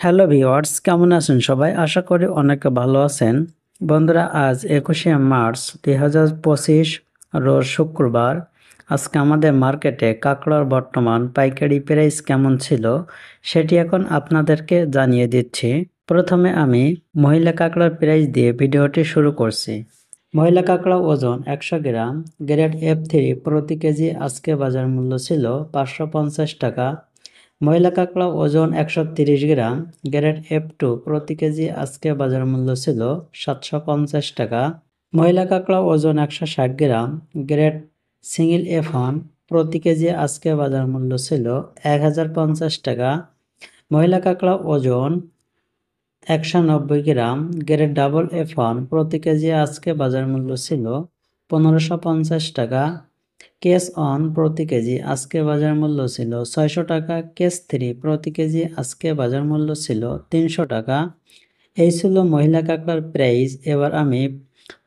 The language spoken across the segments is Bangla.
হ্যালো ভিউয়ার্স, কেমন আছেন সবাই? আশা করি অনেক ভালো আছেন। বন্ধুরা, আজ 21শে মার্চ 2025 রোজ শুক্রবার। আজকে আমাদের মার্কেটে কাঁকড়ার বর্তমান পাইকারি প্রাইস কেমন ছিল সেটি এখন আপনাদেরকে জানিয়ে দিচ্ছি। প্রথমে আমি মহিলা কাঁকড়ার প্রাইস দিয়ে ভিডিওটি শুরু করছি। মহিলা কাঁকড়া ওজন 100 গ্রাম, গ্রেড F3 প্রতি কেজি আজকে বাজার মূল্য ছিল 550 টাকা। মহিলা কাঁকড়া ওজন 130 গ্রাম, গ্রেড F2 প্রতি কেজি আজকে বাজার মূল্য ছিল 750 টাকা। মহিলা কাঁকড়া ওজন 160 গ্রাম, গ্রেড সিঙ্গেল F1 প্রতি কেজি আজকে বাজার মূল্য ছিল 1050 টাকা। মহিলা কাঁকড়া ওজন 190 গ্রাম, গ্রেড ডাবল F1 প্রতি কেজি আজকে বাজার মূল্য ছিল 1550 টাকা। কেস অন প্রতি কেজি আজকে বাজার মূল্য ছিল 600 টাকা। কেস 3 প্রতি কেজি আজকে বাজার মূল্য ছিল 300 টাকা। এই ছিল মহিলা কাঁকড়ার প্রাইস। এবার আমি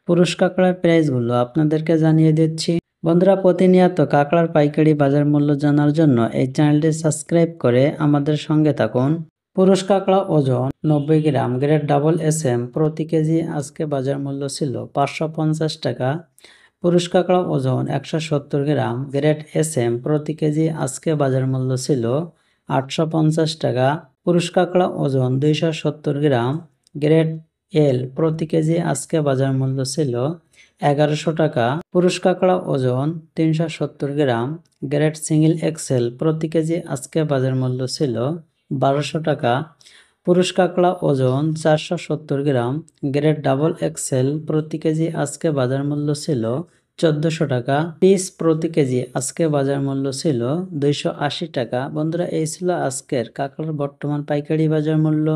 পুরুষ কাঁকড়ার প্রাইসগুলো আপনাদেরকে জানিয়ে দিচ্ছি। বন্ধুরা, প্রতিনিয়ত কাঁকড়ার পাইকারি বাজার মূল্য জানার জন্য এই চ্যানেলটি সাবস্ক্রাইব করে আমাদের সঙ্গে থাকুন। পুরুষ কাঁকড়া ওজন 90 গ্রাম, গ্রেড ডাবল SM প্রতি কেজি আজকে বাজার মূল্য ছিল 550 টাকা। পুরুষ কাঁকড়া ওজন 170 গ্রাম, গ্রেড SM প্রতি কেজি আজকে বাজার মূল্য ছিল 850 টাকা। পুরুষ কাঁকড়া ওজন 270 গ্রাম, গ্রেড L প্রতি কেজি আজকে বাজার মূল্য ছিল 1100 টাকা। পুরুষ কাঁকড়া ওজন 370 গ্রাম, গ্রেড সিঙ্গেল XL প্রতি কেজি আজকে বাজার মূল্য ছিল 1200 টাকা। পুরুষ কাঁকড়া ওজন 470 গ্রাম, গ্রেড ডাবল XL প্রতি কেজি আজকে বাজার মূল্য ছিল 1400 টাকা। পিস প্রতি কেজি আজকে বাজার মূল্য ছিল 280 টাকা। বন্ধুরা, এই ছিল আজকের কাঁকড়ার বর্তমান পাইকারি বাজার মূল্য।